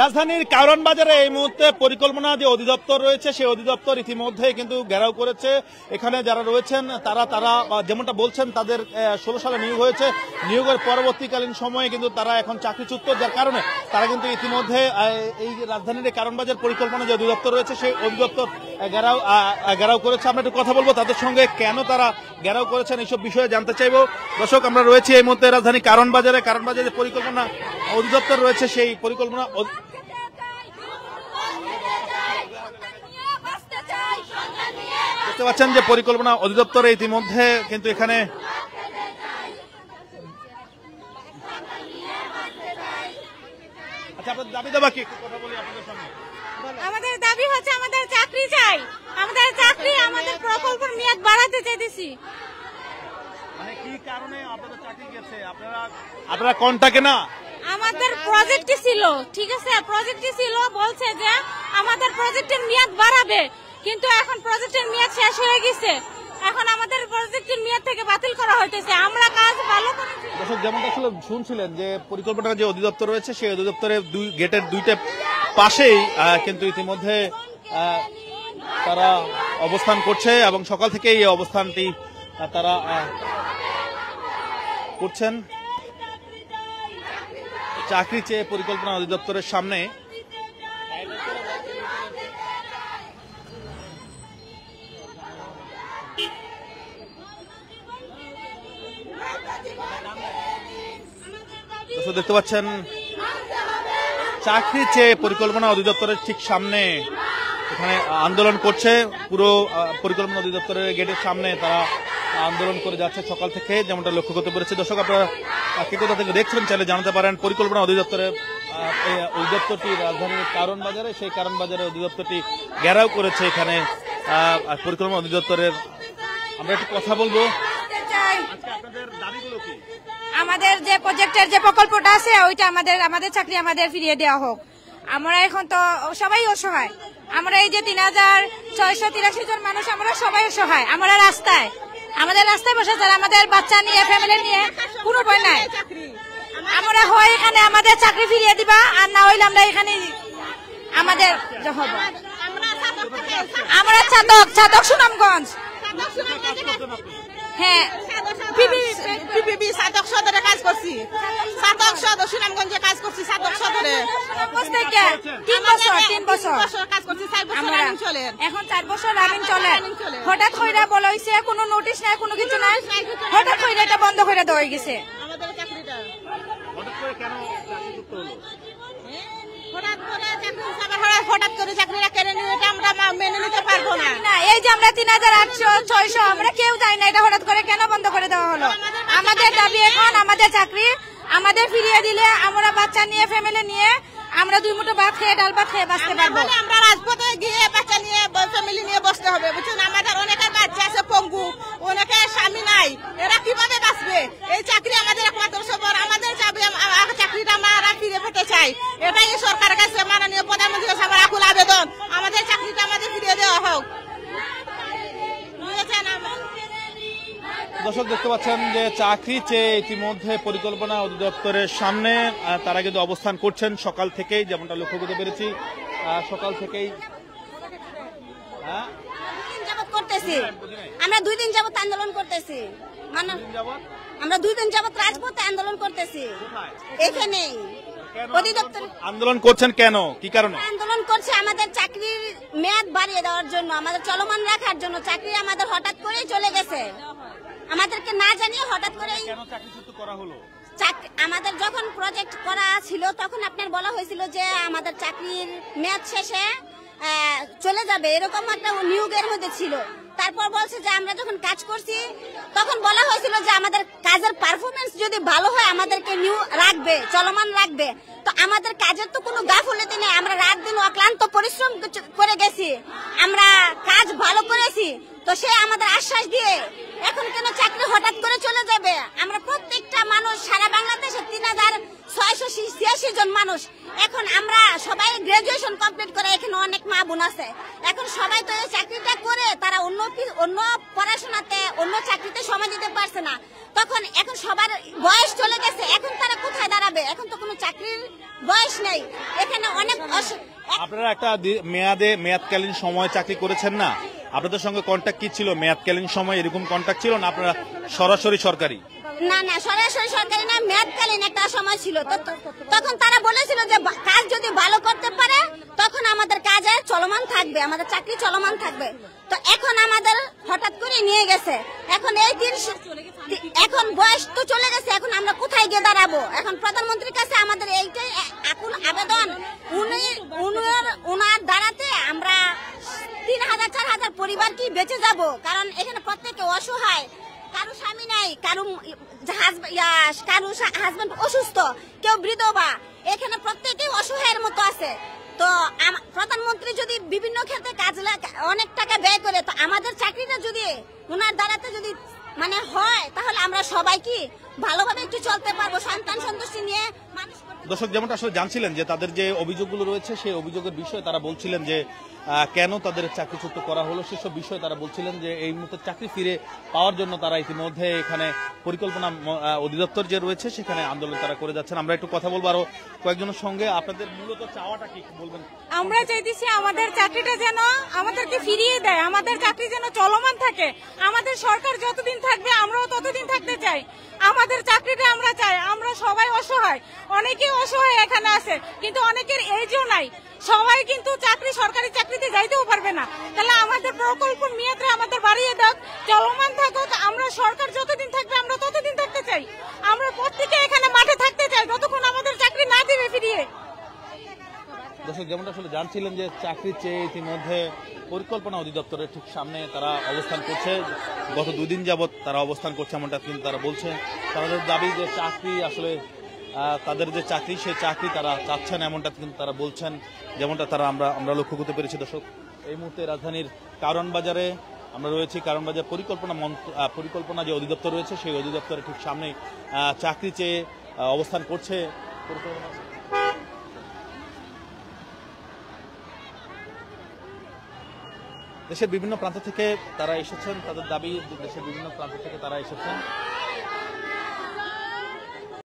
রাজধানীর কারওয়ান বাজারে এই মুহূর্তে পরিকল্পনা যে অধিদপ্তর রয়েছে সেই অধিদপ্তর ইতিমধ্যে কিন্তু ঘেরাও করেছে। এখানে যারা রয়েছেন তারা যেমনটা বলছেন তাদের 16 সালে নিয়োগ হয়েছে, নিয়োগের পরবর্তীকালীন সময়ে কিন্তু তারা এখন চাকরিচ্যুত, যার কারণে তারা কিন্তু ইতিমধ্যে এই রাজধানীর কারওয়ান বাজার পরিকল্পনা যে অধিদপ্তর রয়েছে সেই অধিদপ্তর ঘেরাও করেছে। আমরা একটু কথা বলবো তাদের সঙ্গে, কেন তারা ঘেরাও করেছেন এইসব বিষয়ে জানতে চাইবো। দর্শক, আমরা রয়েছি এই মুহূর্তে রাজধানী কারওয়ান বাজারে পরিকল্পনা অধিদপ্তর রয়েছে সেই পরিকল্পনা দেখতে পাচ্ছেন যে পরিকল্পনা অধিদপ্তরে ইতিমধ্যে কিন্তু এখানে আপনাদের দাবি দাবা কি একটু কথা বলি আপনাদের সঙ্গে। আমাদের দাবি হচ্ছে আমাদের চাকরি চাই, আমাদের চাকরি, আমাদের প্রকল্পের মেয়াদ বাড়াতে চাইতেছি। মানে কি কারণে আপনাদের চাকরি গেছে? আপনারা কন্টাকে না, আমাদের প্রজেক্টই ছিল, ঠিক আছে, প্রজেক্টই ছিল, বলছে যে আমাদের প্রজেক্টের মেয়াদ বাড়াবে, কিন্তু এখন প্রজেক্টের মেয়াদ শেষ হয়ে গেছে, এখন আমাদের প্রজেক্টের মেয়াদ থেকে বাতিল করা হইতেছে। আমরা কাজ ভালো করেছি। দর্শক, যেমনটা আসলে শুনছিলেন যে পরিকল্পনা যে অধিদপ্তর রয়েছে সেই অধিদপ্তরের গেটের দুইটা পাশেই কিন্তু ইতিমধ্যে তারা অবস্থান করছে এবং সকাল থেকে এই অবস্থানটি তারা করছেন চাকরি চেয়ে পরিকল্পনা অধিদপ্তরের সামনে। দেখতে পাচ্ছেন চাকরি চেয়ে পরিকল্পনা অধিদপ্তরের ঠিক সামনে এখানে আন্দোলন করছে, পুরো পরিকল্পনা অধিদপ্তরের গেটের সামনে তারা আন্দোলন করে যাচ্ছে সকাল থেকে, যেমনটা লক্ষ্য করতে পেরেছে। দর্শক, আপনারা কে কোথা থেকে দেখছেন চাইলে জানাতে পারেন। পরিকল্পনা অধিদপ্তরের অধিদপ্তরটি রাজধানীর কারওয়ান বাজারে, সেই কারওয়ান বাজারে অধিদপ্তরটি ঘেরাও করেছে এখানে পরিকল্পনা অধিদপ্তরের। আমরা একটু কথা বলবো। আপনাদের দাবিগুলো কি? আমাদের যে প্রজেক্টের যে প্রকল্পটা আছে ওইটা আমাদের চাকরি আমাদের ফিরিয়ে দেওয়া হোক। আমরা এখন তো সবাই অসহায়, আমরা এই যে 3683 জন মানুষ, আমরা সবাই অসহায়, আমাদের রাস্তায় বসে, যারা আমাদের বাচ্চা নিয়ে, ফ্যামিলি নিয়ে কোনো ভয় নাই। আমরা হয় এখানে আমাদের চাকরি ফিরিয়ে দিবা, আর না হইলে আমরা এখানে আমাদের হব। আমরা ছাতক সুনামগঞ্জ, হ্যাঁ, পিপিপি সাতক সদরে কাজ করছি, সাতক সদর সুনামগঞ্জে কাজ করছি, সাতক সদরে 3 বছর কাজ করছি, 4 বছর রানিং চলে, এখন 4 বছর রানিং চলে। হঠাৎ কইরা বলা হইছে, কোনো নোটিশ নাই, কোনো কিছু নাই, হঠাৎ কইরা এটা বন্ধ করে দেওয়া হয়ে গেছে। আমাদের চাকরিটা হঠাৎ করে কেন চাকরিচ্যুত হলো? হঠাৎ করে চাকরিটা কেড়ে নিয়ে এটা আমরা মেনে নিতে পারবো না। এই যে আমরা 3800-600 আমরা কেউ যাই না, এটা হঠাৎ করে কেন বন্ধ করে দেওয়া হলো? আমাদের দাবি এখন আমাদের চাকরি আমাদের ফিরিয়ে দিলে আমরা বাচ্চা নিয়ে, ফ্যামিলি নিয়ে আমরা 2 মুঠো ভাত খেয়ে, ডাল ভাত খেয়ে বাঁচতে পারবো। আমরা রাজপথে গিয়ে বাচ্চা নিয়ে, ফ্যামিলি নিয়ে বসতে হবে, বুঝছেন? আমাদের অনেকের বাচ্চা আছে পঙ্গু, অনেকের স্বামী নাই, এরা কিভাবে বাঁচবে? এই চাকরি আমাদের একমাত্র সবর, আমাদের চাকরিটা আমরা ফিরে পেতে চাই। এটাই সরকারের কাছে মাননীয় প্রধানমন্ত্রীর কাছে আমার আকুল আবেদন, আমাদের চাকরিটা আমাদের ফিরিয়ে দেওয়া হোক। দর্শক, দেখতে পাচ্ছেন যে চাকরি চেয়ে ইতিমধ্যে পরিকল্পনা অধিদপ্তরের সামনে তারা কিন্তু অবস্থান করছেন সকাল থেকেই, যেমনটা লক্ষ্য করতে পেরেছি। সকাল থেকেই আমরা 2 দিন যাবত আন্দোলন করতেছি, আমরা 2 দিন যাবত রাজপথে আন্দোলন করতেছি। এখানে অধিদপ্তর আন্দোলন করছেন কেন, কি কারণে আন্দোলন করছে? আমাদের চাকরির মেয়াদ বাড়িয়ে দেওয়ার জন্য, আমাদের চলমান রাখার জন্য। চাকরি আমাদের হঠাৎ করেই চলে গেছে, আমাদেরকে না জানিয়ে হঠাৎ করেই চাকরিচ্যুত করা হলো। আমাদের যখন প্রজেক্ট করা ছিল তখন আপনার বলা হয়েছিল যে আমাদের চাকরির মেয়াদ শেষে চলে যাবে, এরকম একটা নিয়োগের মধ্যে ছিল। তারপর বলছে যে আমরা যখন কাজ করছি তখন বলা হয়েছিল যে আমাদের কাজের পারফরমেন্স যদি ভালো হয় আমাদেরকে নিউ রাখবে, চলমান রাখবে। তো আমাদের কাজের তো কোনো গাফিলতি নেই, আমরা রাত দিন অক্লান্ত পরিশ্রম করে গেছি, আমরা কাজ ভালো করেছি। তো সে আমাদের আশ্বাস দিয়ে এখন কেন চাকরি হঠাৎ করে চলে যাবে? আমরা প্রত্যেকটা মানুষ সারা বাংলাদেশে 3686 জন মানুষ, এখন আমরা সবাই গ্রাজুয়েশন কমপ্লিট করে, এখানে অনেক মা বোন আছে, এখন সবাই তো এই চাকরিটা করে তারা অন্য পড়াশোনাতে, অন্য চাকরিতে সময় দিতে পারছে না। তখন এখন সবার বয়স চলে গেছে, এখন তারা কোথায় দাঁড়াবে? এখন তো কোনো চাকরির বয়স নেই। এখানে অনেক আপনারা একটা মেয়াদকালীন সময় চাকরি করেছেন না, আপনাদের সঙ্গে কন্ট্যাক্ট কি ছিল? মেয়াদকালীন সময় এরকম কন্ট্যাক্ট ছিল না আপনারা সরাসরি সরকারি? না না, সরাসরি সরকারি না, মেয়াদকালীন একটা সময় ছিল। তখন তারা বলেছিল যে কাজ যদি ভালো করতে পারে তখন আমাদের কাজে চলমান থাকবে, আমাদের চাকরি চলমান থাকবে। তো এখন আমাদের হঠাৎ করে নিয়ে গেছে। এখন এখন বয়স তো চলে গেছে, এখন আমরা কোথায় গিয়ে দাঁড়াবো? এখন প্রধানমন্ত্রীর কাছে আমাদের এইটাই এখন আবেদন, উনার দাঁড়াতে আমরা 3000-4000 পরিবার কি বেঁচে যাব? কারণ এখানে প্রত্যেকে অসহায়, কারো স্বামী নাই, কারো হাজবেন্ড অসুস্থ, কেউ বিধবা, এখানে প্রত্যেকেই অসহায়ের মতো আছে। তো প্রধানমন্ত্রী যদি বিভিন্ন ক্ষেত্রে কাজ অনেক টাকা ব্যয় করে, তো আমাদের চাকরিটা যদি ওনার দ্বারাতে যদি মানে হয় তাহলে আমরা সবাই কি ভালোভাবে একটু চলতে পারবো, সন্তান সন্তোষী নিয়ে মানুষ। দর্শক যেমনটা আসলে জানছিলেন যে তাদের যে অভিযোগগুলো রয়েছে সেই অভিযোগের বিষয়ে তারা বলছিলেন যে কেন তাদের চাকরিচ্যুত করা হলো সেসব বিষয়ে তারা বলছিলেন যে এই মুহূর্তে চাকরি ফিরে পাওয়ার জন্য তারা ইতিমধ্যে এখানে পরিকল্পনা অধিদপ্তর যে রয়েছে সেখানে আন্দোলন তারা করে যাচ্ছেন। আমরা একটু কথা বলবো আরো কয়েকজনের সঙ্গে। আপনাদের মূলত চাওয়াটা কি বলবেন? আমরা চাইতেছি আমাদের চাকরিটা যেন আমাদেরকে ফিরিয়ে দেয়, আমাদের চাকরি যেন চলমান থাকে। আমাদের সরকার যতদিন থাকবে আমরাও ততদিন থাকতে চাই। আমাদের চাকরিটা আমরা চাই। আমরা সবাই অসহায়, অনেকে অসহায় এখানে আছে, কিন্তু অনেকের এজও নাই। সবাই কিন্তু সরকারি চাকরিতে যাইতেও পারবে না। তাহলে আমাদের প্রকল্প মেয়াদটা আমাদের বাড়িয়ে দাও, চলমান থাকুক। আমরা সরকার যতদিন থাকবে আমরা ততদিন থাকতে চাই। আমরা প্রত্যেকে এখানে মাঠে থাকতে চাই যতক্ষণ আমাদের চাকরি না দিবে ফিরিয়ে। দর্শক যেমনটা আসলে জানছিলেন যে চাকরি চেয়ে ইতিমধ্যে পরিকল্পনা অধিদপ্তরের ঠিক সামনে তারা অবস্থান করছে। গত 2 দিন যাবৎ তারা অবস্থান করছে এমনটা কিন্তু তারা বলছে। তাদের দাবি যে চাকরি আসলে তাদের যে চাকরি সেই চাকরি তারা চাচ্ছেন এমনটা কিন্তু তারা বলছেন, যেমনটা তারা আমরা লক্ষ্য করতে পেরেছি। দর্শক এই মুহূর্তে রাজধানীর কারণ বাজারে আমরা রয়েছি। কারণ বাজার পরিকল্পনা যে অধিদপ্তর রয়েছে সেই অধিদপ্তরের ঠিক সামনে চাকরি চেয়ে অবস্থান করছে। দেশের বিভিন্ন প্রান্ত থেকে তারা এসেছেন, তাদের দাবি দেশের বিভিন্ন প্রান্ত থেকে তারা এসেছেন।